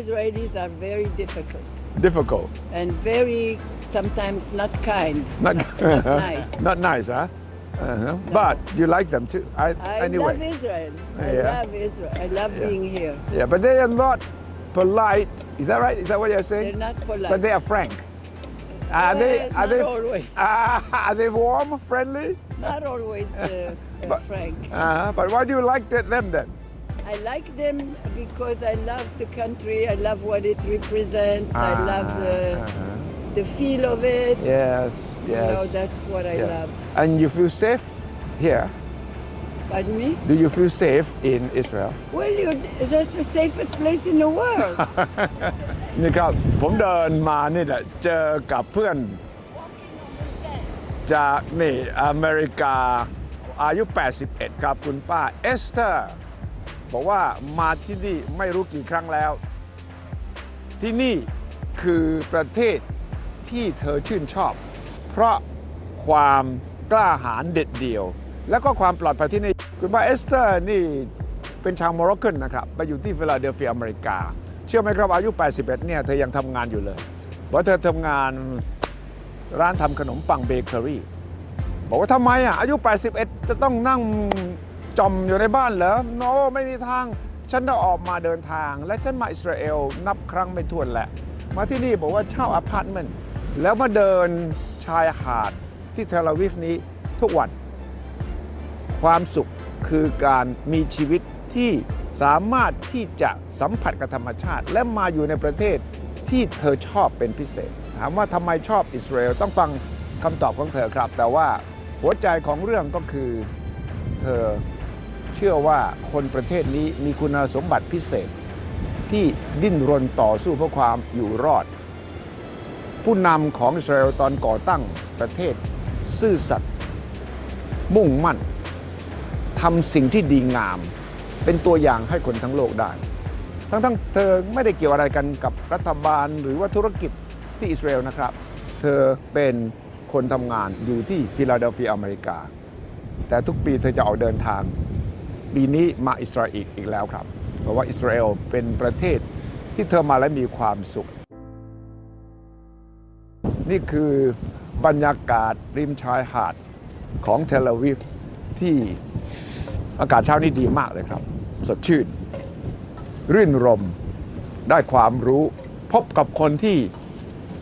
Israelis are very difficult. Difficult. And very sometimes not kind. Not nice. Not nice, huh? No. But you like them too. I anyway. love Israel. I love Israel. I love being here. Yeah, but they are not polite. Is that right? Is that what you're saying? They're not polite. But they are frank. Are not always. Are they warm, friendly? Not always frank. But why do you like them then? I like them because I love the country. I love what it represents. I love the feel of it. Yes. That's what I love. And you feel safe here? Pardon me? Do you feel safe in Israel? Well, that's the safest place in the world. นี่ครับผมเดินมานี่แหละเจอกับเพื่อนจากนี่อเมริกาอายุ81ครับคุณป้าเอสเธอร์บอกว่ามาที่นี่ไม่รู้กี่ครั้งแล้วที่นี่คือประเทศที่เธอชื่นชอบเพราะความกล้าหาญเด็ดเดี่ยวและก็ความปลอดภัยที่นี่คุณป้าเอสเธอร์นี่เป็นชาวโมร็อกกันนะครับไปอยู่ที่ฟิลาเดลเฟียอเมริกาเชื่อไหมครับอายุ81เนี่ยเธอยังทำงานอยู่เลยเพราะเธอทำงานร้านทำขนมปังเบเกอรี่บอกว่าทำไมอายุ81จะต้องนั่งจมอยู่ในบ้านเหรอโนไม่มีทางฉันต้องออกมาเดินทางและฉันมาอิสราเอลนับครั้งไม่ถ้วนแหละมาที่นี่บอกว่าเช่าอพาร์ตเมนต์แล้วมาเดินชายหาดที่เทลอาวีฟนี้ทุกวันความสุขคือการมีชีวิตที่สามารถที่จะสัมผัสกับธรรมชาติและมาอยู่ในประเทศที่เธอชอบเป็นพิเศษถามว่าทำไมชอบอิสราเอลต้องฟังคำตอบของเธอครับแต่ว่าหัวใจของเรื่องก็คือเธอเชื่อว่าคนประเทศนี้มีคุณสมบัติพิเศษที่ดิ้นรนต่อสู้เพื่อความอยู่รอดผู้นำของอิสราเอลตอนก่อตั้งประเทศซื่อสัตย์มุ่งมั่นทำสิ่งที่ดีงามเป็นตัวอย่างให้คนทั้งโลกได้ทั้งเธอไม่ได้เกี่ยวอะไรกันกับรัฐบาลหรือว่าธุรกิจที่อิสราเอลนะครับเธอเป็นคนทำงานอยู่ที่ฟิลาเดลเฟียอเมริกาแต่ทุกปีเธอจะออกเดินทางปีนี้มาอิสราเอลอีกแล้วครับเพราะว่าอิสราเอลเป็นประเทศที่เธอมาและมีความสุขนี่คือบรรยากาศริมชายหาดของเทลอาวีฟที่อากาศเช้านี้ดีมากเลยครับสดชื่นรื่นรมได้ความรู้พบกับคนที่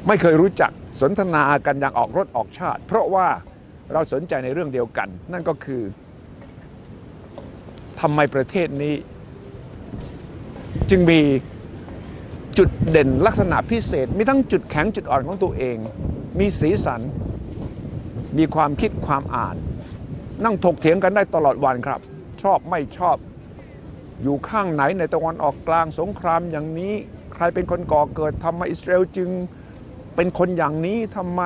ไม่เคยรู้จักสนทนากันอย่างออกรถออกชาติเพราะว่าเราสนใจในเรื่องเดียวกันนั่นก็คือทำไมประเทศนี้จึงมีจุดเด่นลักษณะพิเศษมีทั้งจุดแข็งจุดอ่อนของตัวเองมีสีสันมีความคิดความอ่านนั่งถกเถียงกันได้ตลอดวันครับชอบไม่ชอบอยู่ข้างไหนในตะวันออกกลางสงครามอย่างนี้ใครเป็นคนก่อเกิดทำไมอิสราเอลจึงเป็นคนอย่างนี้ทำไม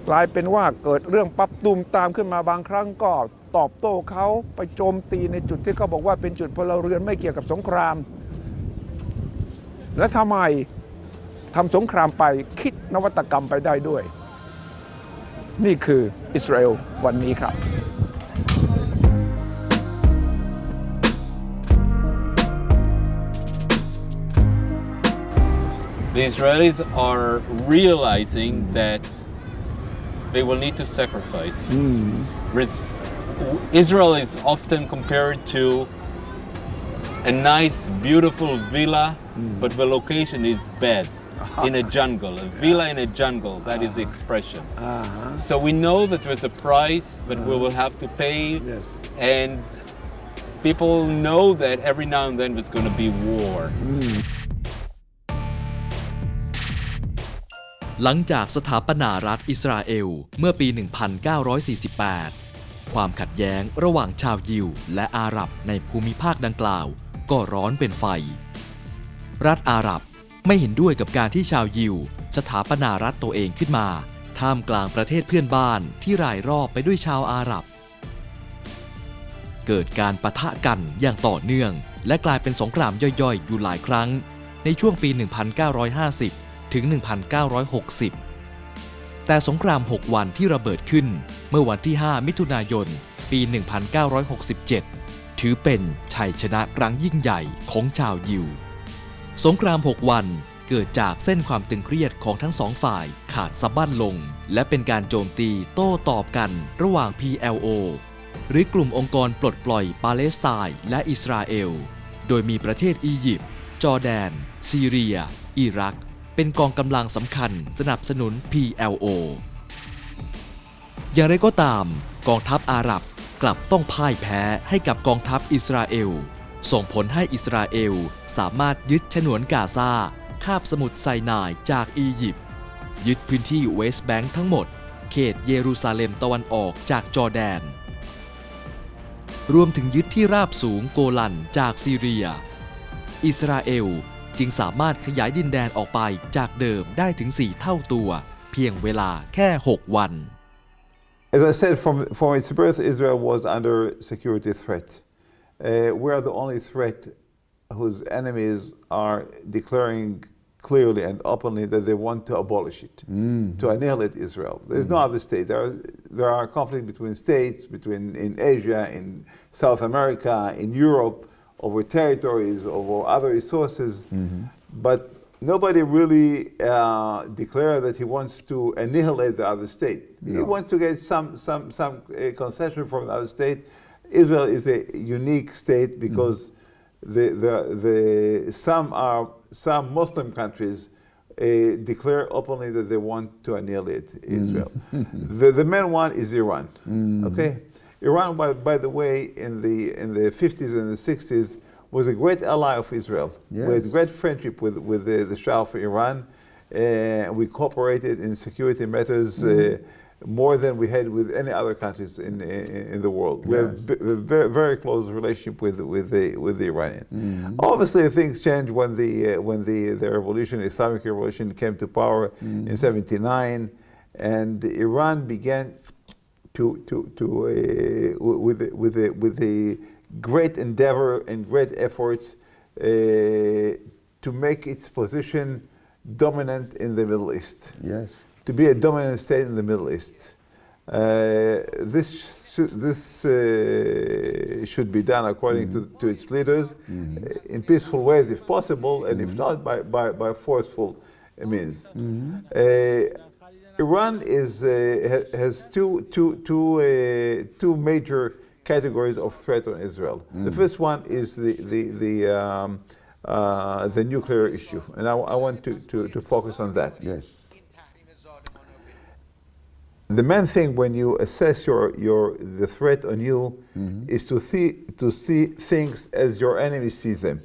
กลายเป็นว่าเกิดเรื่องปั๊บตูมตามขึ้นมาบางครั้งก็ตอบโต้เขาไปโจมตีในจุดที่เขาบอกว่าเป็นจุดพลเรือนไม่เกี่ยวกับสงครามและทำไมทำสงครามไปคิดนวัตกรรมไปได้ด้วยนี่คืออิสราเอลวันนี้ครับ The Israelis are realizing that they will need to sacrifice. Israel is often compared to a nice, beautiful villa, but the location is bad. In a jungle, a villa in a jungle, that is the expression. So we know that there's a price that we will have to pay, and people know that every now and then there's going to be war. หลังจากสถาปนารัฐอิสราเอลเมื่อปี 1948 ความขัดแย้งระหว่างชาวยิวและอาหรับในภูมิภาคดังกล่าวก็ร้อนเป็นไฟรัฐอาหรับไม่เห็นด้วยกับการที่ชาวยิวสถาปนารัฐตัวเองขึ้นมาท่ามกลางประเทศเพื่อนบ้านที่รายรอบไปด้วยชาวอาหรับเกิดการปะทะกันอย่างต่อเนื่องและกลายเป็นสงครามย่อยๆอยู่หลายครั้งในช่วงปี 1950 ถึง 1960 แต่สงคราม 6 วันที่ระเบิดขึ้นเมื่อวันที่ 5 มิถุนายน ปี 1967 ถือเป็นชัยชนะครั้งยิ่งใหญ่ของชาวยิว สงคราม 6 วันเกิดจากเส้นความตึงเครียดของทั้งสองฝ่ายขาดสะบั้นลงและเป็นการโจมตีโต้ตอบกันระหว่าง PLO หรือกลุ่มองค์กรปลดปล่อยปาเลสไตน์และอิสราเอลโดยมีประเทศอียิปต์จอร์แดนซีเรียอิรักเป็นกองกำลังสำคัญสนับสนุน PLO อย่างไรก็ตามกองทัพอาหรับกลับต้องพ่ายแพ้ให้กับกองทัพอิสราเอลส่งผลให้อิสราเอลสามารถยึดฉนวนกาซาคาบสมุทรไซนายจากอียิปต์ยึดพื้นที่เวสต์แบงค์ทั้งหมดเขตเยรูซาเล็มตะวันออกจากจอร์แดนรวมถึงยึดที่ราบสูงโกลันจากซีเรียอิสราเอลจึงสามารถขยายดินแดนออกไปจากเดิมได้ถึง 4 เท่าตัวเพียงเวลาแค่ 6 วัน As I said, from its birth, Israel was under security threat. We are the only threat whose enemies are declaring clearly and openly that they want to abolish it, to annihilate Israel. There's no other state. There are conflicts between states, in Asia, in South America, in Europe, over territories, over other resources, but nobody really declared that he wants to annihilate the other state. He wants to get some concession from the other state. Israel is a unique state because some Muslim countries declare openly that they want to annihilate Israel. The main one is Iran. Okay, Iran, by the way, in the 50s and the 60s, was a great ally of Israel. Yes. We had great friendship with the Shah of Iran. We cooperated in security matters more than we had with any other countries in the world. We have a very, very close relationship with the Iranian. Obviously, things changed when the revolution, the Islamic Revolution, came to power in '79, and Iran began with the great endeavor and great efforts to make its position dominant in the Middle East. Yes. To be a dominant state in the Middle East. This should be done according to its leaders in peaceful ways if possible, and if not, by forceful means. Iran has two major categories of threat on Israel. The first one is the nuclear issue, and I want to focus on that. Yes. The main thing when you assess the threat on you is to see things as your enemy sees them.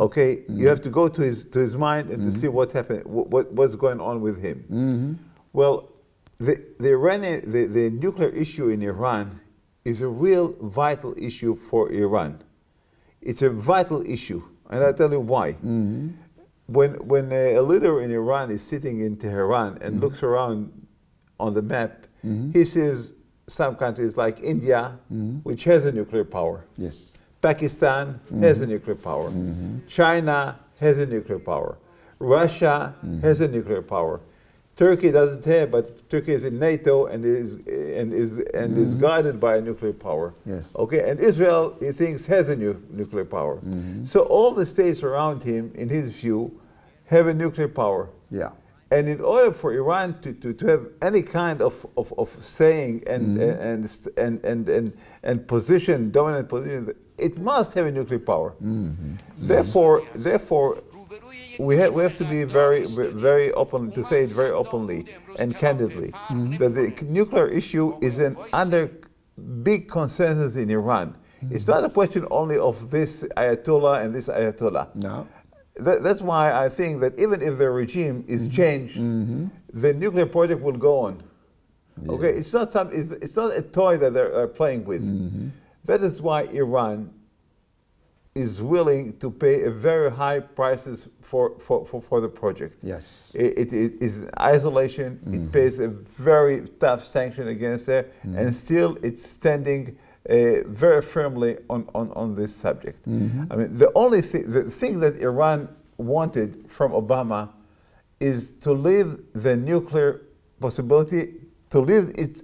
Okay, you have to go to his mind and to see what happened, what's going on with him. Well, the nuclear issue in Iran is a real vital issue for Iran. It's a vital issue, and I'll tell you why. When a leader in Iran is sitting in Tehran and looks around on the map, he sees some countries like India, which has a nuclear power. Yes. Pakistan has a nuclear power. China has a nuclear power. Russia has a nuclear power. Turkey doesn't have, but Turkey is in NATO and is guarded by a nuclear power. Yes. Okay, and Israel, he thinks, has a nuclear power. So all the states around him, in his view, have a nuclear power. Yeah. And in order for Iran to have any kind of saying and position, dominant position, it must have a nuclear power. Therefore, we have to be very open, to say it very openly and candidly, that the nuclear issue is under big consensus in Iran. It's not a question only of this Ayatollah and this Ayatollah. No. That's why I think that even if the regime is changed, the nuclear project will go on. Okay, it's not a toy that they're playing with. That is why Iran is willing to pay a very high prices for the project. Yes. It is isolation. It pays a very tough sanction against it, and still it's standing very firmly on this subject. I mean, the thing that Iran wanted from Obama is to leave the nuclear possibility, to leave it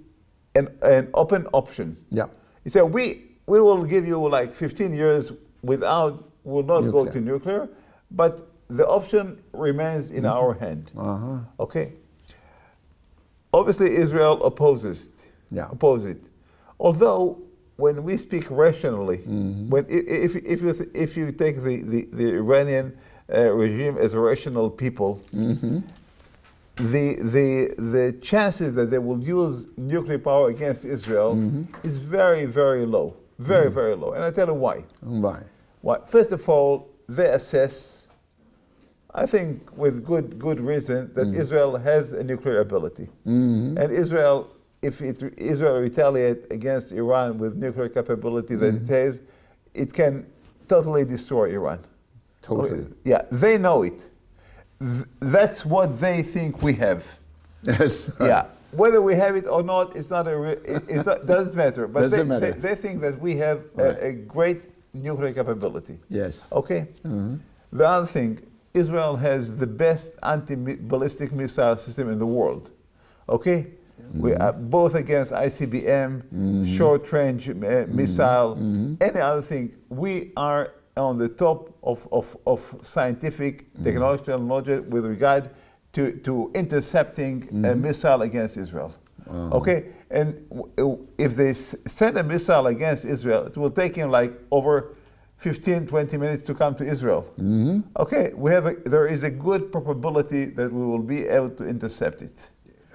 an open option. Yeah. He said, we will give you like 15 years will not go Nuclear. to nuclear, but the option remains in our hand. Okay. Obviously, Israel opposes it. Although, when we speak rationally, when if you take the Iranian regime as a rational people, the chances that they will use nuclear power against Israel is very, very low. Very, very low. And I tell you why. Why? First of all, they assess, I think with good reason, that Israel has a nuclear ability. And Israel, if Israel retaliates against Iran with nuclear capability that it has, it can totally destroy Iran. Totally. Yeah, they know it. That's what they think we have. Yes. Yeah. Whether we have it or not, doesn't matter. But they think that we have a great nuclear capability. Yes. Okay? The other thing, Israel has the best anti-ballistic missile system in the world. Okay? We are both against ICBM, short-range missile, any other thing. We are on the top of scientific, technological knowledge with regard to intercepting a missile against Israel. Okay? And if they send a missile against Israel, it will take him like over 15, 20 minutes to come to Israel. Okay? There is a good probability that we will be able to intercept it.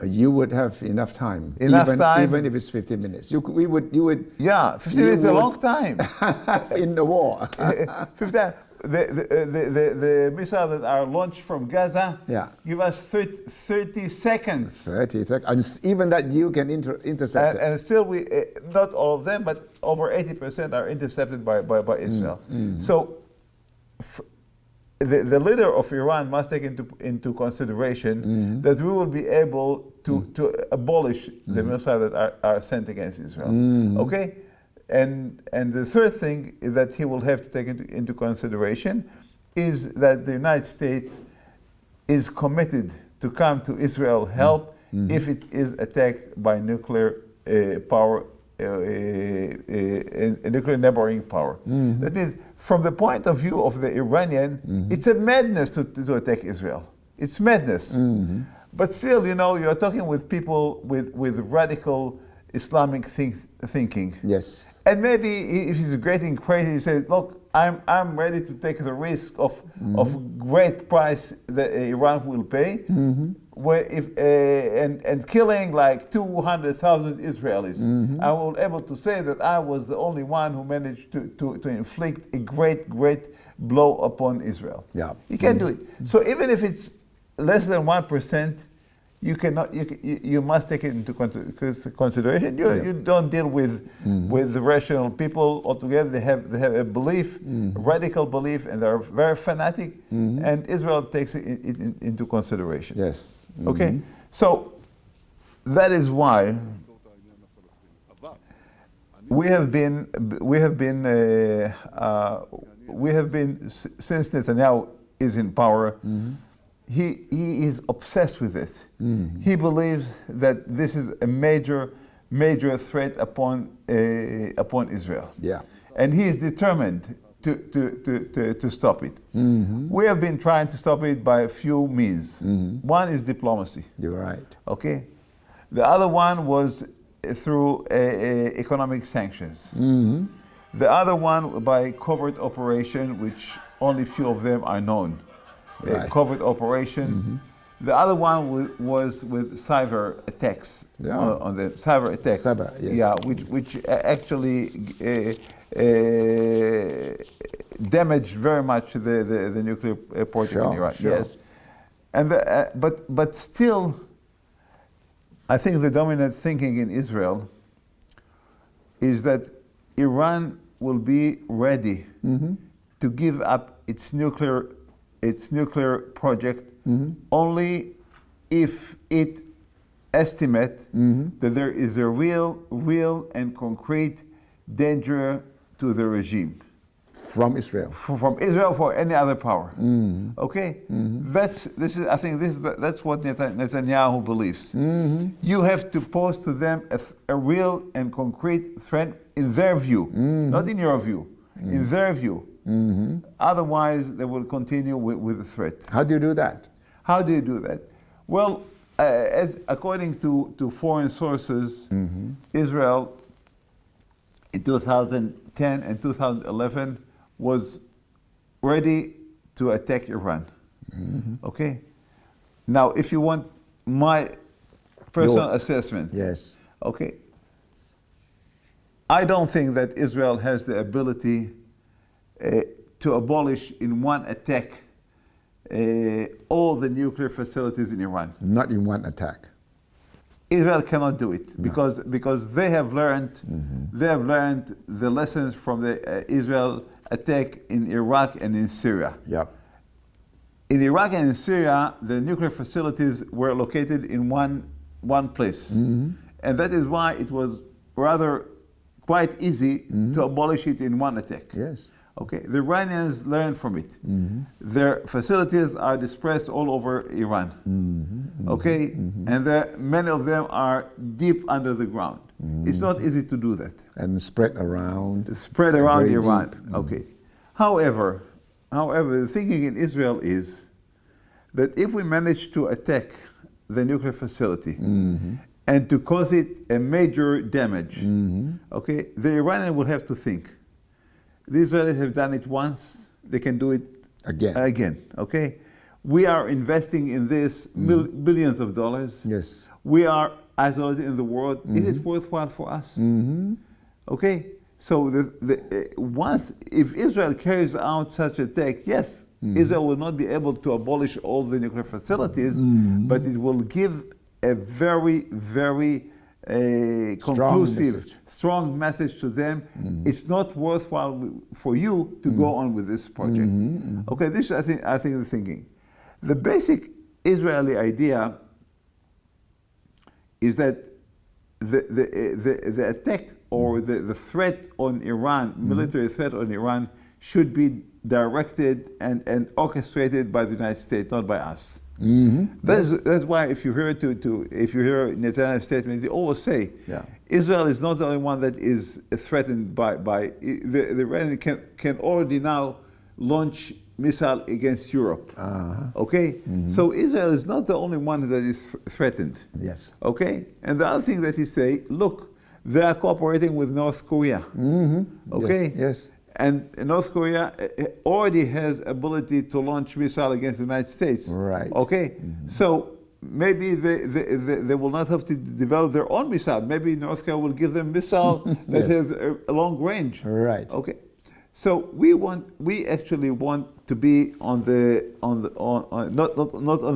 You would have enough time. Even if it's 15 minutes. You would. Yeah, 15 minutes is a long time. In the war. 15. The missiles that are launched from Gaza give us 30 seconds. 30 seconds. And even that you can intercept it. And still, not all of them, but over 80% are intercepted by Israel. So the leader of Iran must take into consideration that we will be able to abolish the missiles that are sent against Israel. Okay? And the third thing that he will have to take into consideration is that the United States is committed to come to Israel help if it is attacked by nuclear power, nuclear neighboring power. That means, from the point of view of the Iranian, it's a madness to attack Israel. It's madness. But still, you're talking with people with radical Islamic thinking. Yes. And maybe if he's getting crazy, he says, look, I'm ready to take the risk of great price that Iran will pay, and killing like 200,000 Israelis. I will be able to say that I was the only one who managed to inflict a great blow upon Israel. Yeah. You can't do it. So even if it's less than 1%, you must take it into consideration. You don't deal with the rational people altogether. They have a belief, a radical belief, and they're very fanatic. And Israel takes it into consideration. Yes. Okay. So that is why we have been since Netanyahu is in power. He is obsessed with it. He believes that this is a major threat upon Israel. Yeah. And he is determined to stop it. We have been trying to stop it by a few means. One is diplomacy. You're right. Okay? The other one was through economic sanctions. The other one by covert operation, which only few of them are known. Right. Covert operation. The other one was with cyber attacks. On the cyber attacks. Cyber, yes. Yeah, which actually damaged very much the nuclear project in Iran. Sure. Yes, and but still, I think the dominant thinking in Israel is that Iran will be ready to give up its nuclear project only if it estimate that there is a real and concrete danger to the regime. From Israel. From Israel, for any other power. Okay? I think that's what Netanyahu believes. You have to pose to them a real and concrete threat in their view, not in your view, in their view. Otherwise, they will continue with the threat. How do you do that? How do you do that? Well, as according to foreign sources, Israel in 2010 and 2011 was ready to attack Iran. Okay? Now, if you want my personal assessment, Yes. okay, I don't think that Israel has the ability to abolish in one attack all the nuclear facilities in Iran. Not in one attack. Israel cannot do it because they have learned the lessons from the Israel attack in Iraq and in Syria. Yep. In Iraq and in Syria, the nuclear facilities were located in one place, and that is why it was rather quite easy to abolish it in one attack. Yes. Okay, the Iranians learned from it. Their facilities are dispersed all over Iran. Okay, and many of them are deep under the ground. It's not easy to do that. And spread around. Spread around very Iran. deep. Okay. However, the thinking in Israel is that if we manage to attack the nuclear facility and to cause it a major damage, okay, the Iranians will have to think. The Israelis have done it once, they can do it again, okay? We are investing in this billions of dollars. Yes. We are isolated in the world. Is it worthwhile for us? Okay? So once, if Israel carries out such an attack, yes, Israel will not be able to abolish all the nuclear facilities, but it will give a very, very conclusive, strong message to them. It's not worthwhile for you to go on with this project. Okay, this I think the thinking. The basic Israeli idea is that the attack or the threat on Iran, military threat on Iran, should be directed and orchestrated by the United States, not by us. That's why if you hear Netanyahu's statement, they always say Israel is not the only one that is threatened by the Iranian can already now launch missile against Europe. Okay, so Israel is not the only one that is threatened. Yes. Okay, and the other thing that he say, look, they are cooperating with North Korea. Okay. Yes. And North Korea already has ability to launch missile against the United States. Right. Okay. So maybe they will not have to develop their own missile. Maybe North Korea will give them missile that has a long range. Right. Okay. So we actually want to be not on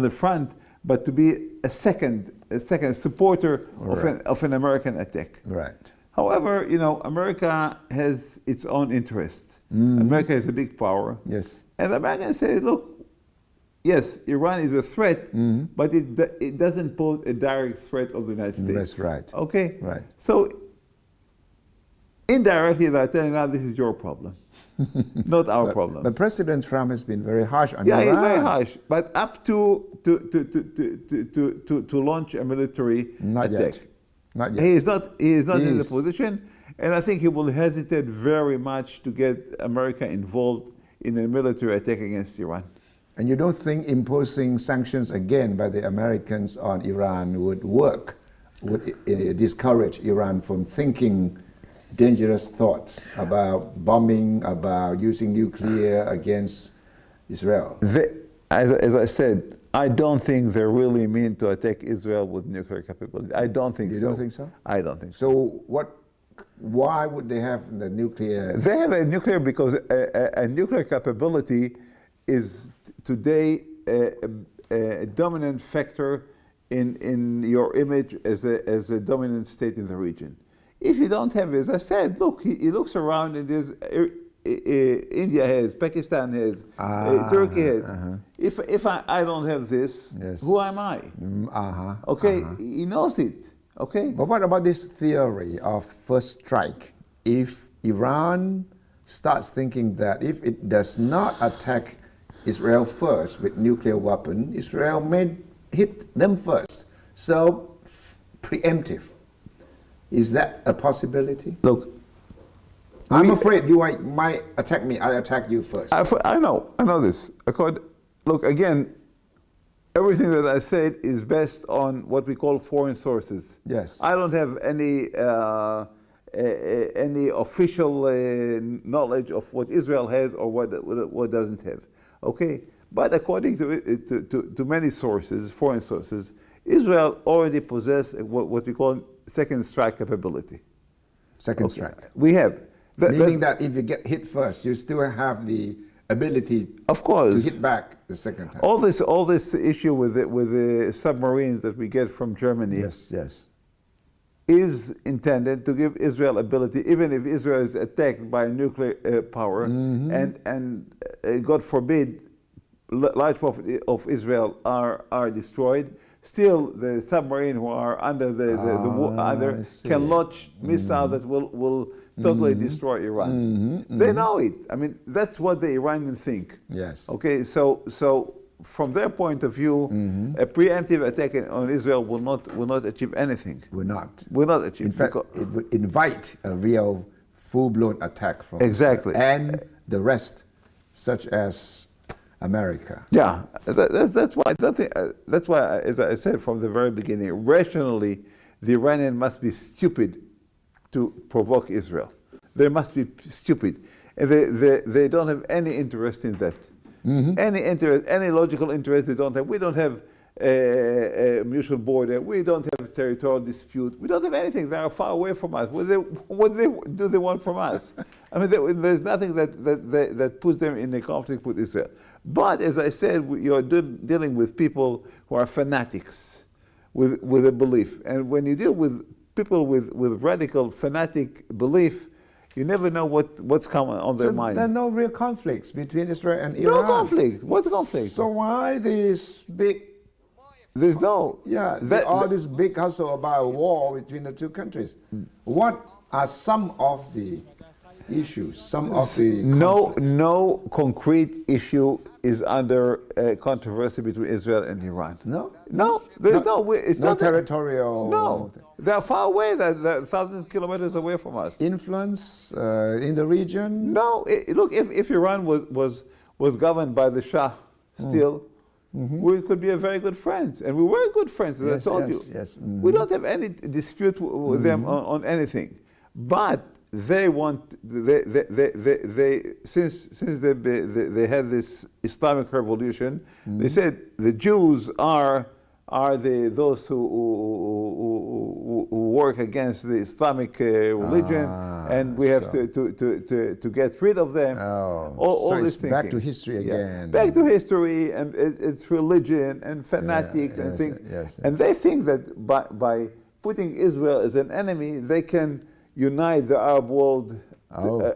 the front, but to be a second supporter of an American attack. Right. However, America has its own interest. America is a big power. Yes. And the Americans say, look, yes, Iran is a threat, but it doesn't pose a direct threat of the United States. That's right. Okay? Right. So indirectly, they're telling us this is your problem, not our problem. But President Trump has been very harsh on Yeah, Iran. he's very harsh. But up to launch a military attack. Not yet. He is not in the position, and I think he will hesitate very much to get America involved in a military attack against Iran. And you don't think imposing sanctions again by the Americans on Iran would work, would discourage Iran from thinking dangerous thoughts about bombing, about using nuclear against Israel? As I said, I don't think they really mean to attack Israel with nuclear capability. I don't think so. You don't think so? I don't think so. So why would they have the nuclear? They have a nuclear because a nuclear capability is today a dominant factor in your image as a dominant state in the region. If you don't have it, as I said, look, he looks around and there's India has, Pakistan has, Turkey has. If I don't have this, who am I? Okay, he knows it. Okay. But what about this theory of first strike? If Iran starts thinking that if it does not attack Israel first with nuclear weapon, Israel may hit them first. So preemptive. Is that a possibility? Look, I'm afraid you might attack me. I attack you first. I know this. Look, again, everything that I said is based on what we call foreign sources. Yes. I don't have any official knowledge of what Israel has or what doesn't have. Okay, but according to many sources, foreign sources, Israel already possesses what we call second strike capability. Second strike. We have. Meaning that if you get hit first, you still have the ability of course to hit back the second time. All this issue with the submarines that we get from Germany Yes. is intended to give Israel ability, even if Israel is attacked by nuclear power, and God forbid, large part of Israel are destroyed. Still, the submarine who are under the water can launch missiles that will totally destroy Iran. They know it. I mean, that's what the Iranians think. Yes. Okay, so from their point of view, a preemptive attack on Israel will not achieve anything. Will not achieve. In fact, it would invite a real full-blown attack from Exactly. and the rest, such as America. Yeah, that's why, as I said from the very beginning, rationally, the Iranian must be stupid to provoke Israel. They must be stupid, and they don't have any interest in that. Any logical interest they don't have. We don't have a mutual border. We don't have territorial dispute. We don't have anything. They are far away from us. What do they want from us? I mean, there's nothing that puts them in a conflict with Israel. But as I said, you're dealing with people who are fanatics with a belief. And when you deal with people with radical fanatic belief, you never know what's coming on their mind. There are no real conflicts between Israel and Iran. No conflict. What conflict? So why this big? There's no. All this big hustle about a war between the two countries. What are some of the issues? Some of the no concrete issue is under controversy between Israel and Iran. No. There's no. It's no not territorial. No. They're far away. They're 1,000 kilometers away from us. Influence in the region? No. Look, if Iran was governed by the Shah still, we could be a very good friends. And we were good friends, as I told you. Yes. We don't have any dispute with them on anything. But they want, since they had this Islamic Revolution, they said the Jews are those who work against the Islamic religion, and we have to get rid of them. All so this thinking. Back to history again. Back to history, and it's religion and fanatics and things. Yes. And they think that by putting Israel as an enemy, they can unite the Arab world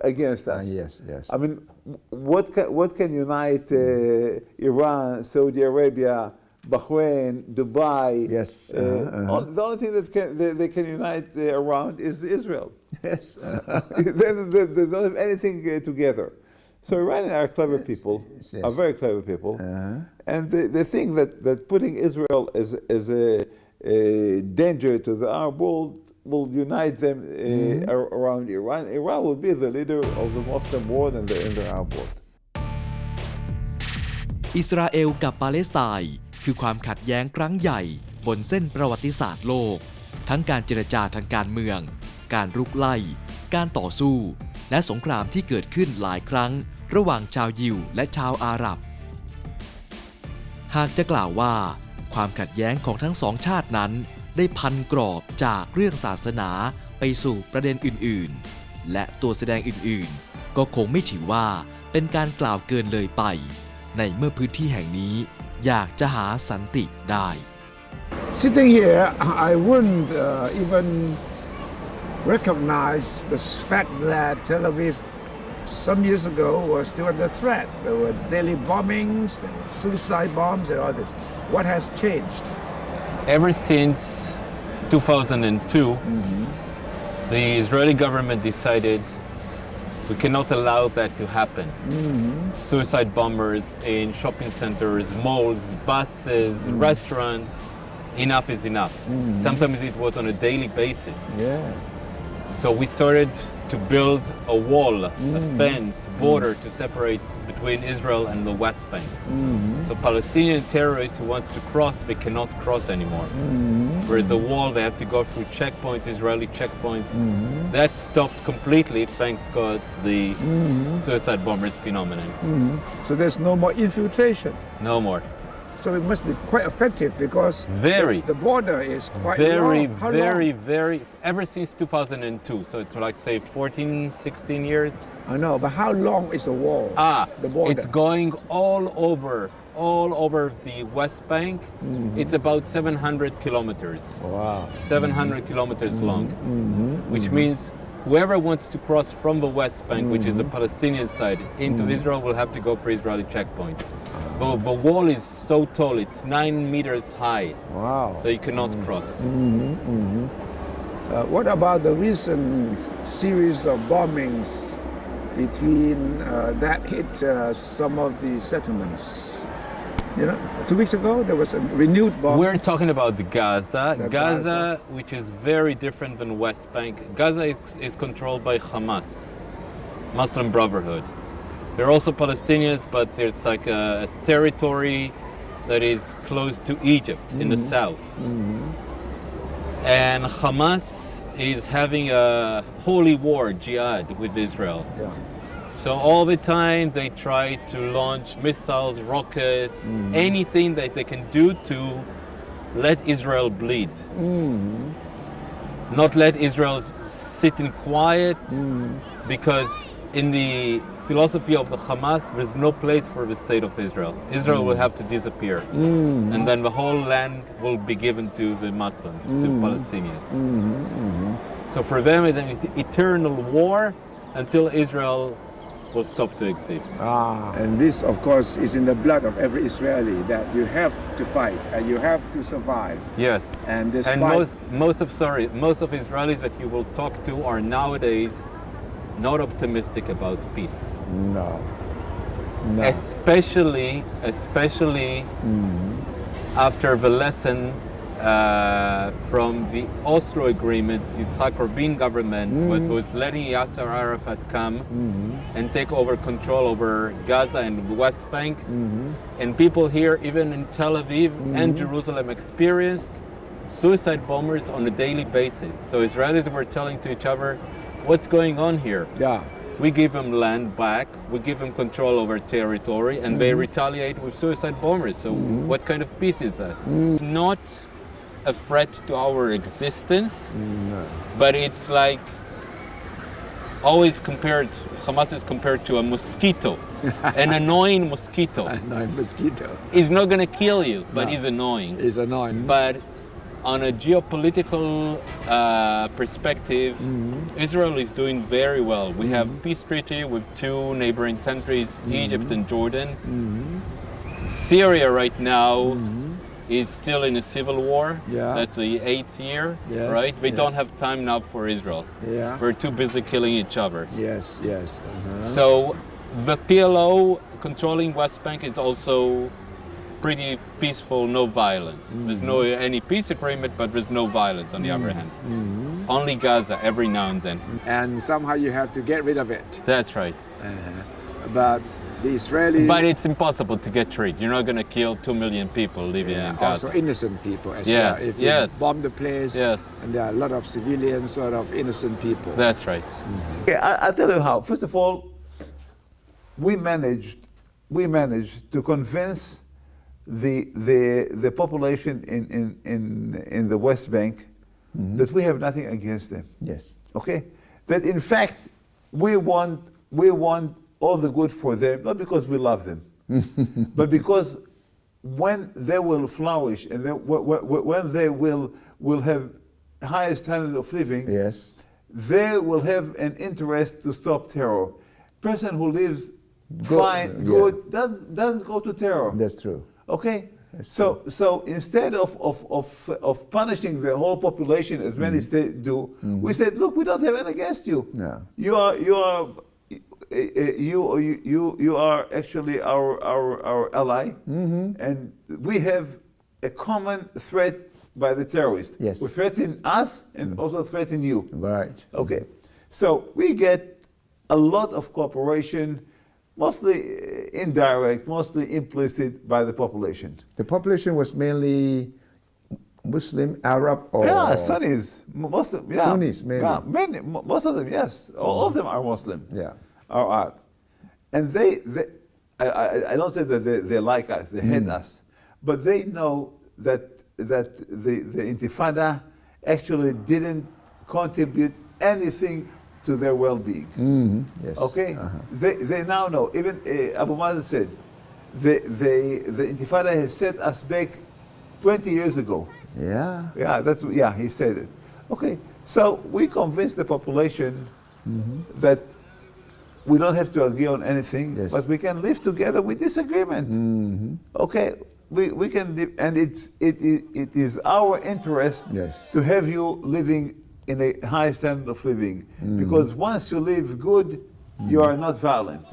against us. Yes. I mean, what can unite Iran, Saudi Arabia, Bahrain, Dubai? Yes. The only thing that they can unite around is Israel. Yes. They don't have anything together. So Iranians are clever people, are very clever people, and they think that putting Israel as a danger to the Arab world will unite them around Iran. Iran will be the leader of the Muslim world and the Arab world. อิสราเอลกับปาเลสไตน์คือความขัดแย้งครั้งใหญ่บนเส้นประวัติศาสตร์โลก ทั้งการเจรจาทางการเมือง การรุกไล่ การต่อสู้ และสงครามที่เกิดขึ้นหลายครั้งระหว่างชาวยิวและชาวอาหรับ หากจะกล่าวว่าความขัดแย้งของทั้งสองชาตินั้นได้พันกรอบจากเรื่องศาสนาไปสู่ประเด็นอื่นๆและตัวแสดงอื่นๆก็คงไม่ถือว่าเป็นการกล่าวเกินเลยไปในเมื่อพื้นที่แห่งนี้อยากจะหาสันติได้ Sitting here, I wouldn't even recognize the fact that Tel Aviv some years ago was still under threat. There were daily bombings, there were suicide bombs and all this. What has changed? Ever since 2002, the Israeli government decided we cannot allow that to happen. Suicide bombers in shopping centers, malls, buses, restaurants. Enough is enough. Sometimes it was on a daily basis. Yeah. So we started to to build a wall, a fence, border to separate between Israel and the West Bank. So Palestinian terrorists who wants to cross, they cannot cross anymore. Whereas a wall, they have to go through checkpoints, Israeli checkpoints. That stopped completely, thanks God, the suicide bombers phenomenon. So there's no more infiltration. No more. So it must be quite effective because Very. the border is quite Very, long. How very, long? very, ever since 2002. So it's like, say, 14, 16 years. I know, but how long is the wall? The border. It's going all over the West Bank. It's about 700 kilometers. Wow. 700 kilometers long, which means whoever wants to cross from the West Bank, which is the Palestinian side, into Israel will have to go for Israeli checkpoints. The wall is so tall, it's 9 meters high. Wow. So you cannot cross. What about the recent series of bombings between that hit some of the settlements? You know, 2 weeks ago there was a renewed bomb. We're talking about Gaza. The Gaza, Gaza. which is very different than West Bank. Gaza is controlled by Hamas, Muslim Brotherhood. There are also Palestinians, but it's like a territory that is close to Egypt in the south. And Hamas is having a holy war, jihad, with Israel. Yeah. So all the time they try to launch missiles, rockets, anything that they can do to let Israel bleed. Not let Israel sit in quiet, because in the philosophy of the Hamas, there's no place for the state of Israel. Israel will have to disappear. And then the whole land will be given to the Muslims, to Palestinians. So for them, it's eternal war until Israel will stop to exist. And this, of course, is in the blood of every Israeli, that you have to fight and you have to survive. Yes. And despite- most of Israelis that you will talk to are nowadays not optimistic about peace. No. Especially after the lesson from the Oslo agreements, Yitzhak Rabin government, what was letting Yasser Arafat come and take over control over Gaza and the West Bank. And people here, even in Tel Aviv and Jerusalem, experienced suicide bombers on a daily basis. So Israelis were telling to each other, what's going on here? Yeah. We give them land back, we give them control over territory, and they retaliate with suicide bombers. So what kind of peace is that? It's not a threat to our existence, but it's like always compared, Hamas is compared to a mosquito, an annoying mosquito. Annoying mosquito. He's not gonna kill you, but No. he's annoying. It's annoying. But on a geopolitical perspective, Israel is doing very well. We have peace treaty with 2 neighboring countries, Egypt and Jordan. Syria right now is still in a civil war. Yeah. That's the 8th year, Yes, right? We yes. don't have time now for Israel. Yeah. We're too busy killing each other. Yes, yes. So the PLO controlling West Bank is also pretty peaceful, no violence. There's no any peace agreement, but there's no violence on the other hand. Only Gaza every now and then. And somehow you have to get rid of it. That's right. But the Israeli... But it's impossible to get rid. You're not going to kill 2 million people living in Gaza. also innocent people as Yes, well. If you yes. bomb the place, Yes. and there are a lot of civilians, sort of innocent people. That's right. Okay, I'll tell you how. First of all, we managed to convince the population in the West Bank that we have nothing against them. Yes. Okay? That in fact we want all the good for them, not because we love them, but because when they will flourish and when they will have higher standard of living, Yes. they will have an interest to stop terror. Person who lives Good, fine, yeah. good, doesn't go to terror. That's true. Okay, so instead of punishing the whole population as many states do, we said, look, we don't have anything against you. No. You are actually our ally, and we have a common threat by the terrorists. Yes. Who threaten us and also threaten you. Right. Okay, So we get a lot of cooperation, mostly indirect, mostly implicit by the population. The population was mainly Muslim, Arab, or Yeah, Sunnis, most of them, yeah. Sunnis, mainly. Yeah, most of them, yes. All of them are Muslim. Yeah. Are Arab. And I don't say that they like us, they hate us, but they know that the Intifada actually didn't contribute anything to their well-being. Yes. Okay? They now know. Even Abu Mazen said, the Intifada has set us back 20 years ago. Yeah. He said it. Okay, so we convinced the population that we don't have to agree on anything, Yes. but we can live together with disagreement. Okay, we can live, and it is our interest Yes. to have you living in a high standard of living, because once you live good, you are not violent.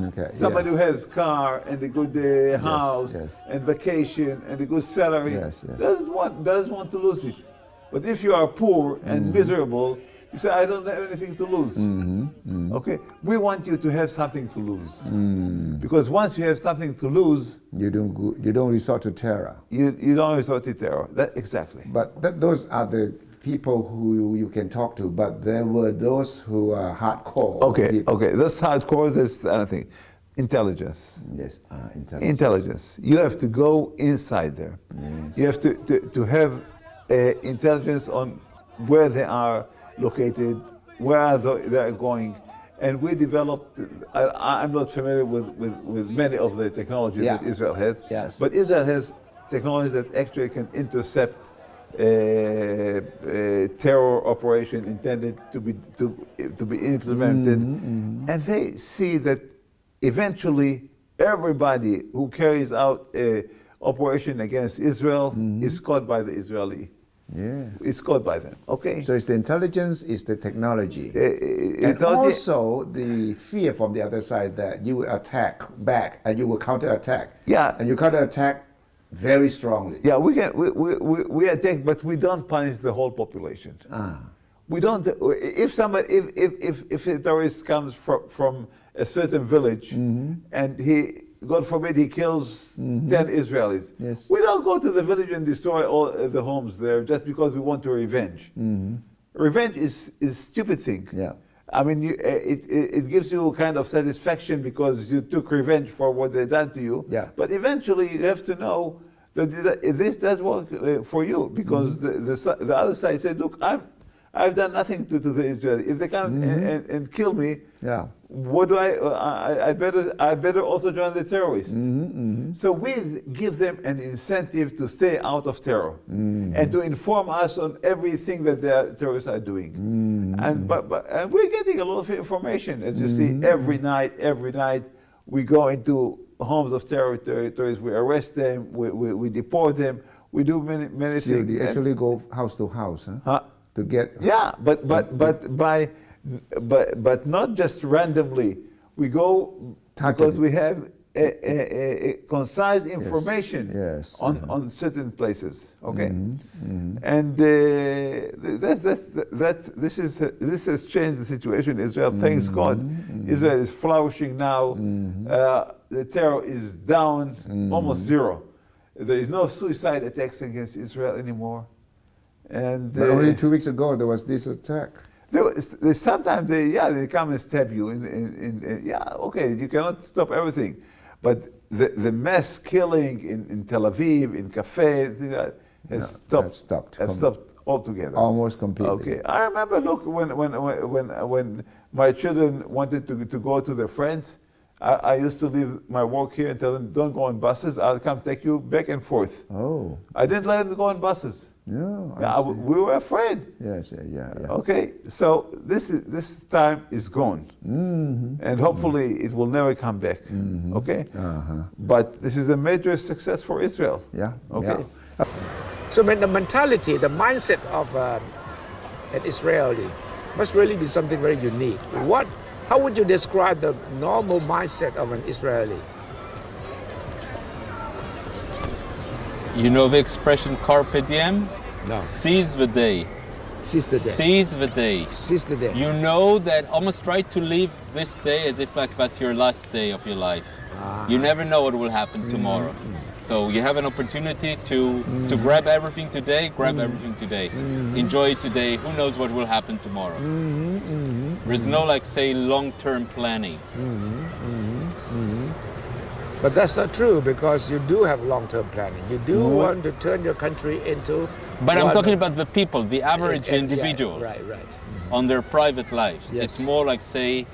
Okay. Somebody who has car and a good house yes. and vacation and a good salary Yes, yes. doesn't want to lose it. But if you are poor and miserable, you say, I don't have anything to lose. Okay, we want you to have something to lose, because once you have something to lose, You don't resort to terror. you don't resort to terror. That exactly. But those are the people who you can talk to. But there were those who are hardcore. people. Okay. That's hardcore. That's anything. Intelligence. Yes. Intelligence. Intelligence. You have to go inside there. You have to have intelligence on where they are located, where they are going. And we developed, I'm not familiar with many of the technologies Yeah. that Israel has, Yes. but Israel has technologies that actually can intercept terror operation intended to be implemented. And they see that eventually everybody who carries out a operation against Israel is caught by the Israeli. Yeah. Is caught by them. Okay. So it's the intelligence, it's the technology. And Intelligence- also the fear from the other side that you will attack back and you will counterattack. Yeah. And you counterattack very strongly. Yeah, we attack, but we don't punish the whole population. We don't. If a terrorist comes from a certain village and he, God forbid, he kills 10 Israelis, Yes. we don't go to the village and destroy all the homes there just because we want to revenge. Revenge is a stupid thing. Yeah. I mean, it gives you kind of satisfaction because you took revenge for what they done to you. Yeah. But eventually, you have to know that this does work for you, because the other side said, "Look, I've done nothing to the Israelis. If they come and kill me, Yeah. what do I better also join the terrorists." So we give them an incentive to stay out of terror and to inform us on everything that the terrorists are doing. And we're getting a lot of information, as you see, every night we go into homes of territories, we arrest them, we deport them, we do many So things. you actually go house to house, huh? To get. Yeah, but not just randomly. We go because we have a concise information Yes. on certain places. Okay, and this has changed the situation in Israel. Thanks God, Israel is flourishing now. The terror is down, almost zero. There is no suicide attacks against Israel anymore. And But only 2 weeks ago there was this attack. Sometimes they come and stab you. Okay, you cannot stop everything, but the mass killing in Tel Aviv, in cafes, has stopped altogether. Almost completely. Okay, I remember. Look, when my children wanted to go to their friends, I used to leave my work here and tell them, "Don't go on buses. I'll come take you back and forth." Oh. I didn't let them go on buses. We were afraid. Yes, yeah. Okay, so this time is gone, and hopefully it will never come back. Okay, but this is a major success for Israel. Yeah. Okay. Yeah. So the mentality, the mindset of an Israeli must really be something very unique. How would you describe the normal mindset of an Israeli? You know the expression carpe diem? No. Seize the day. Seize the day. Seize the day. Seize the day. You know that almost try to live this day as if like that's your last day of your life. You never know what will happen tomorrow. So you have an opportunity to grab everything today, grab everything today. Enjoy it today. Who knows what will happen tomorrow? There's no like say long-term planning. But that's not true because you do have long-term planning. You do want to turn your country into. But I'm talking about the people, the average individuals, right. on their private lives. Yes. It's more like say,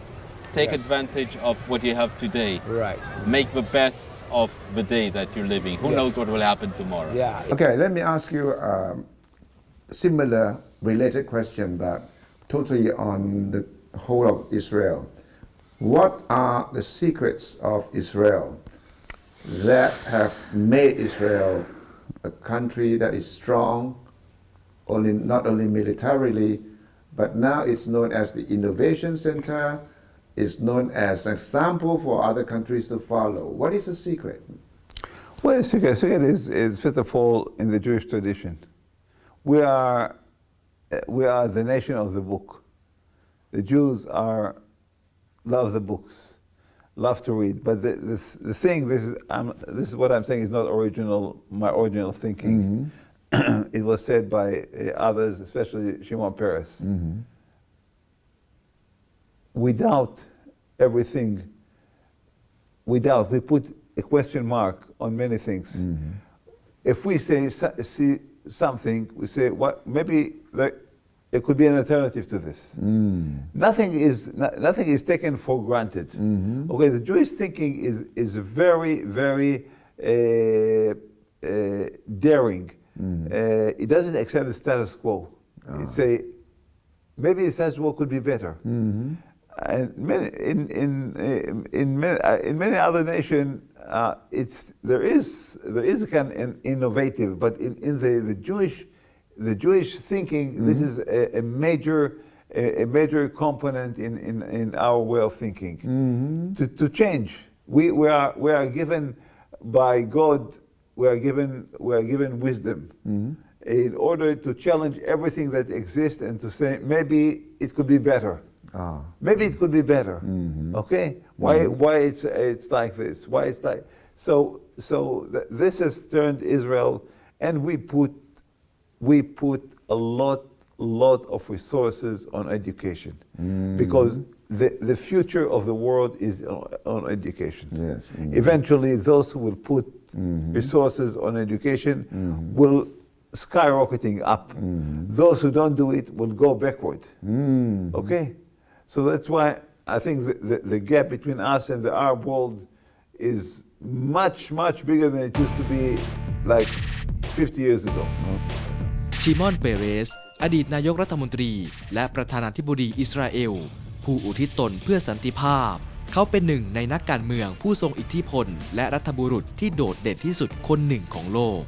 take Yes. advantage of what you have today. Right. Make the best of the day that you're living. Who Yes. knows what will happen tomorrow? Yeah. Okay, let me ask you a similar related question, but totally on the whole of Israel. What are the secrets of Israel that have made Israel a country that is strong, not only militarily, but now it's known as the innovation center, it's known as an example for other countries to follow. What is the secret? Well, the secret is first of all in the Jewish tradition. We are the nation of the book. The Jews love the books, love to read. But the thing, this is what I'm saying is not my original thinking. It was said by others, especially Shimon Peres. We doubt everything. We put a question mark on many things. If we see something, we say, what? Maybe it could be an alternative to this. Nothing is taken for granted. Okay, the Jewish thinking is very, very daring. It doesn't accept the status quo. It say maybe the status quo could be better. And in many other nations, there is a kind of innovative, but in the Jewish thinking, this is a major component in our way of thinking. To change, we are given by God. We are given wisdom in order to challenge everything that exists and to say maybe it could be better. Maybe it could be better. Okay, why it's like this? Why it's like so? This has turned Israel, and we put a lot of resources on education because the future of the world is on education. Yes. Eventually, those who will put resources on education will skyrocketing up. Those who don't do it will go backward. Okay, so that's why I think the gap between us and the Arab world is much bigger than it used to be like 50 years ago. ชิมอน เปเรส อดีตนายกรัฐมนตรีและประธานาธิบดีอิสราเอลผู้อุทิศตนเพื่อสันติภาพเขาเป็นหนึ่งในนักการเมืองผู้ทรงอิทธิพลและรัฐบุรุษที่โดดเด่นที่สุดคนหนึ่งของโลก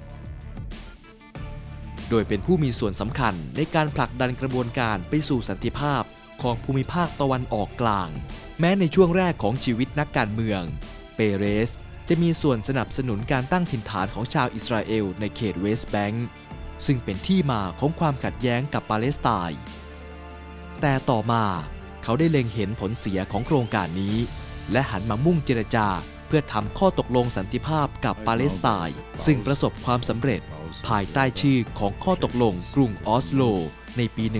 โดยเป็นผู้มีส่วนสำคัญในการผลักดันกระบวนการไปสู่สันติภาพของภูมิภาคตะวันออกกลางแม้ในช่วงแรกของชีวิตนักการเมืองเปเรสจะมีส่วนสนับสนุนการตั้งถิ่นฐานของชาวอิสราเอลในเขตเวสต์แบงก์ซึ่งเป็นที่มาของความขัดแย้งกับปาเลสไตน์แต่ต่อมาเขาได้เล็งเห็นผลเสียของโครงการนี้และหันมามุ่งเจรจาเพื่อทำข้อตกลงสันติภาพกับปาเลสไตน์ซึ่งประสบความสำเร็จภายใต้ชื่อของข้อตกลงกรุงออสโลในปี 1993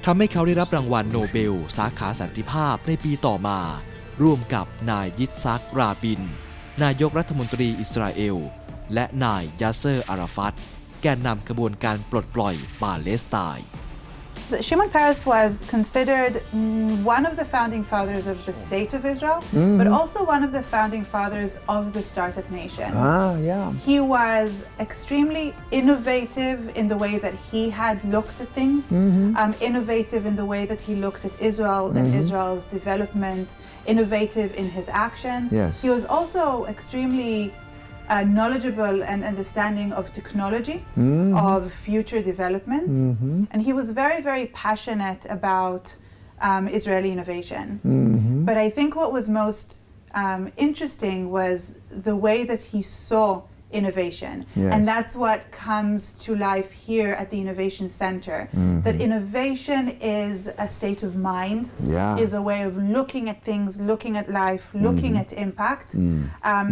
ทำให้เขาได้รับรางวัลโนเบลสาขาสันติภาพในปีต่อมาร่วมกับนายยิตซัก ราบินนายกรัฐมนตรีอิสราเอลและนายยาเซอร์ อาราฟัตแกนนำกระบวนการปลดปล่อยปาเลสไตน์ Shimon Peres was considered one of the founding fathers of the State of Israel, but also one of the founding fathers of the Startup Nation. He was extremely innovative in the way that he had looked at things, innovative in the way that he looked at Israel and Israel's development, innovative in his actions. Yes. He was also extremely knowledgeable and understanding of technology, of future developments. And he was very, very passionate about Israeli innovation. But I think what was most interesting was the way that he saw innovation. Yes. And that's what comes to life here at the Innovation Center. That innovation is a state of mind, is a way of looking at things, looking at life, looking at impact.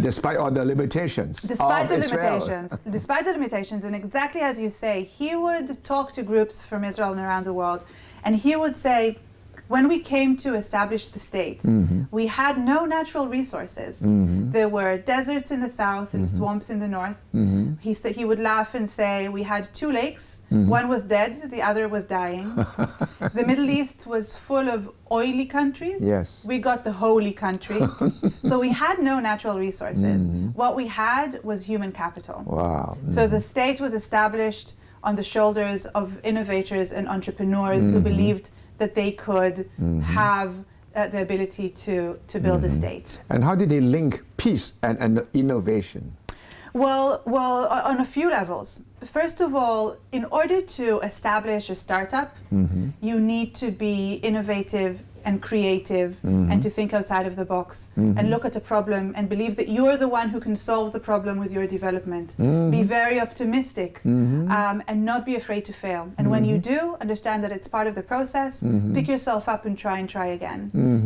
Despite all the limitations Despite of the Israel. limitations, despite the limitations, and exactly as you say, he would talk to groups from Israel and around the world, and he would say, when we came to establish the state, we had no natural resources. There were deserts in the south and swamps in the north. He would laugh and say, we had 2 lakes. One was dead, the other was dying. The Middle East was full of oily countries. Yes. We got the holy country. So we had no natural resources. What we had was human capital. Wow. So the state was established on the shoulders of innovators and entrepreneurs who believed that they could have the ability to build a state. And how did they link peace and innovation? Well, on a few levels. First of all, in order to establish a startup, you need to be innovative and creative and to think outside of the box and look at the problem and believe that you're the one who can solve the problem with your development. Be very optimistic and not be afraid to fail. And when you do, understand that it's part of the process, pick yourself up and try again.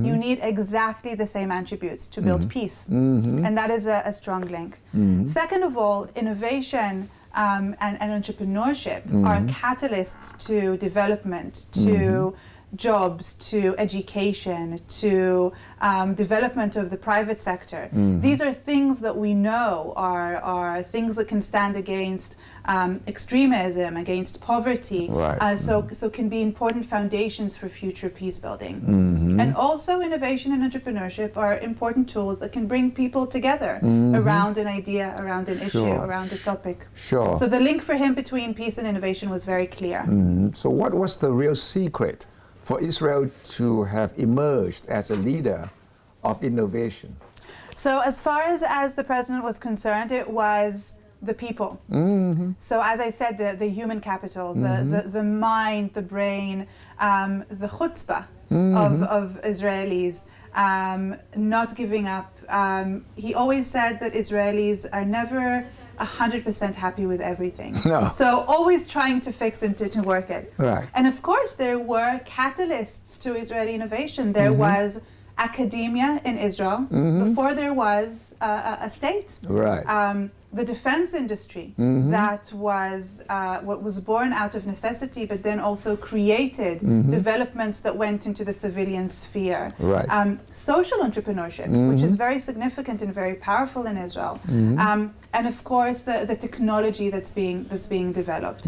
You need exactly the same attributes to build peace. And that is a strong link. Second of all, innovation and entrepreneurship are catalysts to development, to jobs, to education, to development of the private sector. These are things that we know are things that can stand against extremism, against poverty, so can be important foundations for future peace building. And also innovation and entrepreneurship are important tools that can bring people together around an idea, around an issue, around a topic. Sure. So the link for him between peace and innovation was very clear. So what was the real secret for Israel to have emerged as a leader of innovation? So as far as the president was concerned, it was the people. So as I said, the human capital, the mind, the brain, the chutzpah of Israelis, not giving up. He always said that Israelis are never 100% happy with everything. No. So always trying to fix and to work it. Right. And of course there were catalysts to Israeli innovation. There was academia in Israel before there was a state. Right. The defense industry that was what was born out of necessity, but then also created developments that went into the civilian sphere. Right. Social entrepreneurship, which is very significant and very powerful in Israel. And of course the technology that's being developed.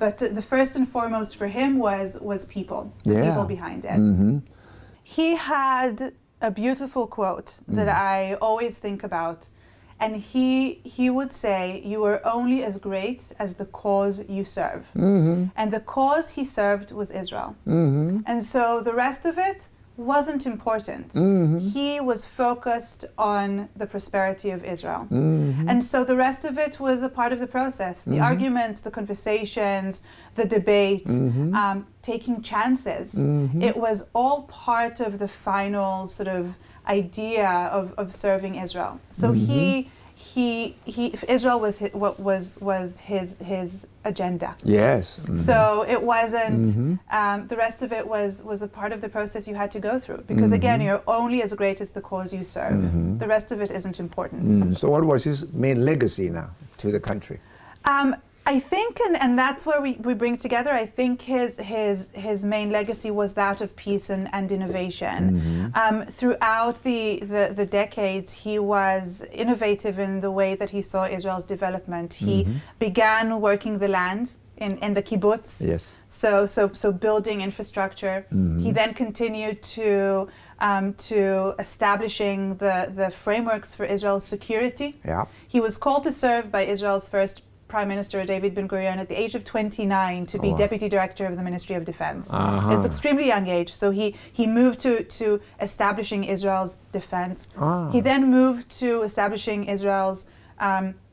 But the first and foremost for him was people, the people behind it. He had a beautiful quote that I always think about. And he would say, you are only as great as the cause you serve. And the cause he served was Israel. And so the rest of it wasn't important. He was focused on the prosperity of Israel. And so the rest of it was a part of the process. The arguments, the conversations, the debate, taking chances. It was all part of the final sort of idea of serving Israel. So Israel was his agenda. Yes. So it wasn't. The rest of it was a part of the process you had to go through. Because again, you're only as great as the cause you serve. The rest of it isn't important. So what was his main legacy now to the country? I think, and that's where we bring together, I think his main legacy was that of peace and innovation. Throughout the decades, he was innovative in the way that he saw Israel's development. He began working the land in the kibbutz. Yes. So building infrastructure. He then continued to establishing the frameworks for Israel's security. Yeah. He was called to serve by Israel's first Prime Minister David Ben-Gurion at the age of 29 to be Deputy Director of the Ministry of Defense. It's extremely young age, so he moved to establishing Israel's defense. He then moved to establishing Israel's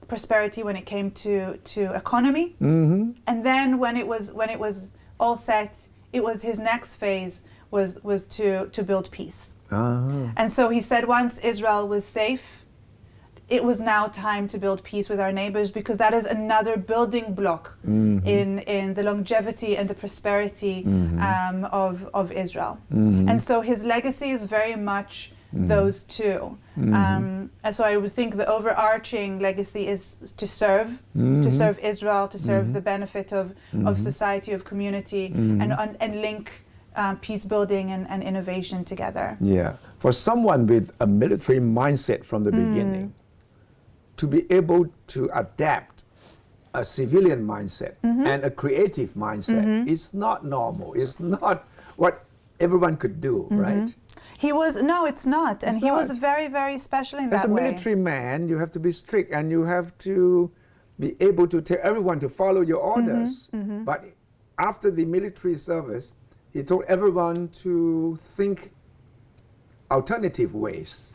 prosperity when it came to economy. And then when it was all set, it was his next phase was to build peace. And so he said once Israel was safe, it was now time to build peace with our neighbors because that is another building block in the longevity and the prosperity of Israel. And so his legacy is very much those two. And so I would think the overarching legacy is to serve Israel, to serve the benefit of society, of community, and link peace building and innovation together. Yeah, for someone with a military mindset from the beginning, to be able to adapt a civilian mindset and a creative mindset is not normal. It's not what everyone could do, right? He was, no, it's not. And he was very, very special in that way. As a military man, you have to be strict and you have to be able to tell everyone to follow your orders. But after the military service, he told everyone to think alternative ways.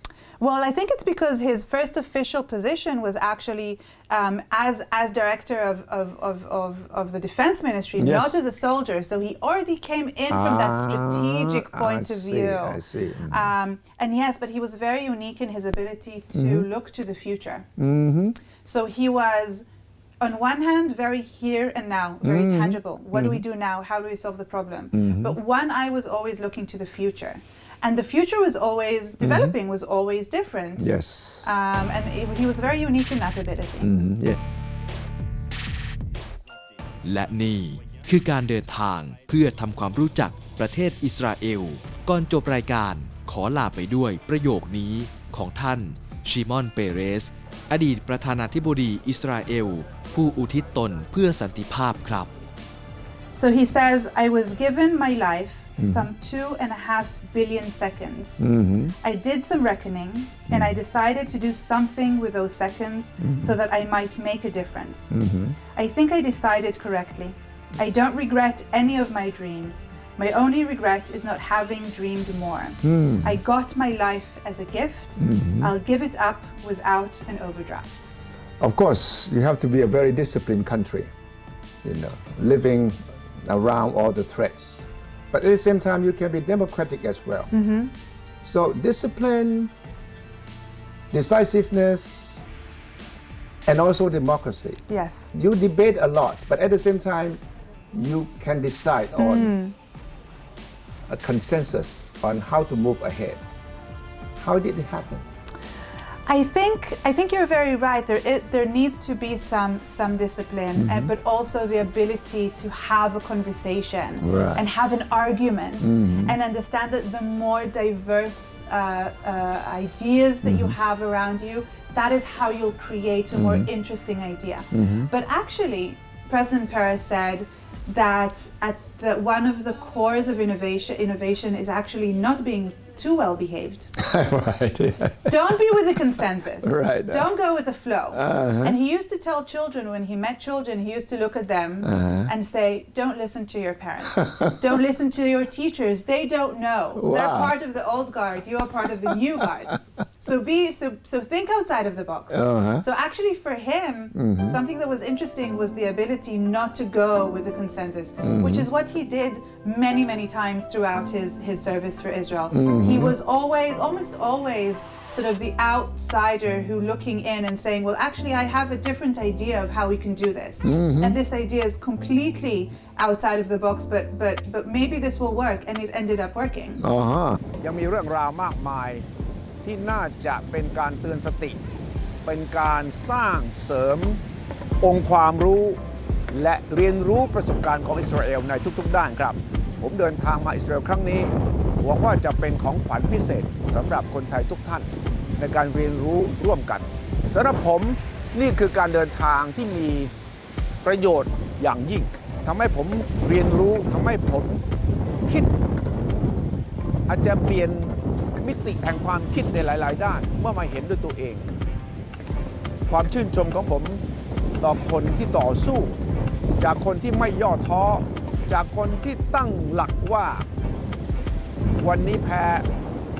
Well, I think it's because his first official position was actually as director of the defense ministry, not as a soldier. So he already came in from that strategic point of view. I see. And yes, but he was very unique in his ability to look to the future. So he was, on one hand, very here and now, very tangible. What do we do now? How do we solve the problem? But one eye was always looking to the future. And the future was always developing, was always different. Yes. And he was very unique in that ability. Yeah. และนี่คือการเดินทางเพื่อทำความรู้จักประเทศอิสราเอลก่อนจบรายการขอลาไปด้วยประโยคนี้ของท่านชิมอนเปเรสอดีตประธานาธิบดีอิสราเอลผู้อุทิศตนเพื่อสันติภาพครับ So he says, I was given my life some 2.5 billion seconds. I did some reckoning and I decided to do something with those seconds so that I might make a difference. I think I decided correctly. I don't regret any of my dreams. My only regret is not having dreamed more. I got my life as a gift. I'll give it up without an overdraft. Of course, you have to be a very disciplined country, living around all the threats. But at the same time, you can be democratic as well. So discipline, decisiveness, and also democracy. Yes. You debate a lot, but at the same time, you can decide on a consensus on how to move ahead. How did it happen? I think you're very right. There needs to be some discipline, but also the ability to have a conversation and have an argument and understand that the more diverse ideas that you have around you, that is how you'll create a more interesting idea. But actually, President Peres said that one of the cores of innovation is actually not being too well behaved. Right. Yeah. Don't be with the consensus. Right. Don't go with the flow. And he used to tell children, when he met children, he used to look at them and say, don't listen to your parents. Don't listen to your teachers. They don't know. Wow. They're part of the old guard. You are part of the new guard. So think outside of the box. So actually for him, something that was interesting was the ability not to go with the consensus, which is what he did many, many times throughout his service for Israel. He was almost always sort of the outsider who looking in and saying, well, actually, I have a different idea of how we can do this. And this idea is completely outside of the box, but maybe this will work. And it ended up working. ยังมีเรื่องราวมากมายที่น่าจะเป็นการเตือนสติ เป็นการสร้างเสริมองค์ความรู้และเรียนรู้ประสบการณ์ของอิสราเอลในทุกๆด้านครับผมเดินทางมาอิสราเอลครั้งนี้หวังว่าจะเป็นของขวัญพิเศษสำหรับคนไทยทุกท่านในการเรียนรู้ร่วมกันสำหรับผมนี่คือการเดินทางที่มีประโยชน์อย่างยิ่งทำให้ผมเรียนรู้ทำให้ผมคิดอาจจะเปลี่ยนมิติแห่งความคิดในหลายๆด้านเมื่อมาเห็นด้วยตัวเองความชื่นชมของผมต่อคนที่ต่อสู้จากคนที่ไม่ย่อท้อจากคนที่ตั้งหลักว่าวันนี้แพ้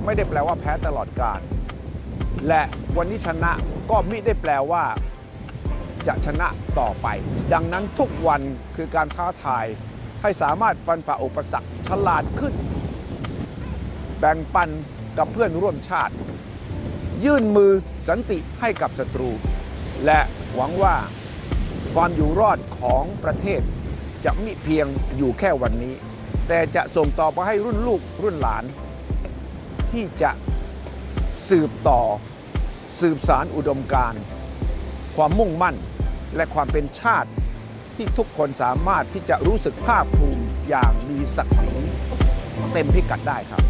ไม่ได้แปลว่าแพ้ตลอดกาลและวันนี้ชนะก็มิได้แปลว่าจะชนะต่อไปดังนั้นทุกวันคือการท้าทายให้สามารถฟันฝ่าอุปสรรคฉลาดขึ้นแบ่งปันกับเพื่อนร่วมชาติ ยื่นมือสันติให้กับศัตรู และหวังว่าความอยู่รอดของประเทศจะมิเพียงอยู่แค่วันนี้ แต่จะส่งต่อไปให้รุ่นลูกรุ่นหลาน ที่จะสืบต่อสืบสารอุดมการณ์ความมุ่งมั่นและความเป็นชาติที่ทุกคนสามารถที่จะรู้สึกภาคภูมิอย่างมีศักดิ์ศรีเต็มพิกัดได้ครับ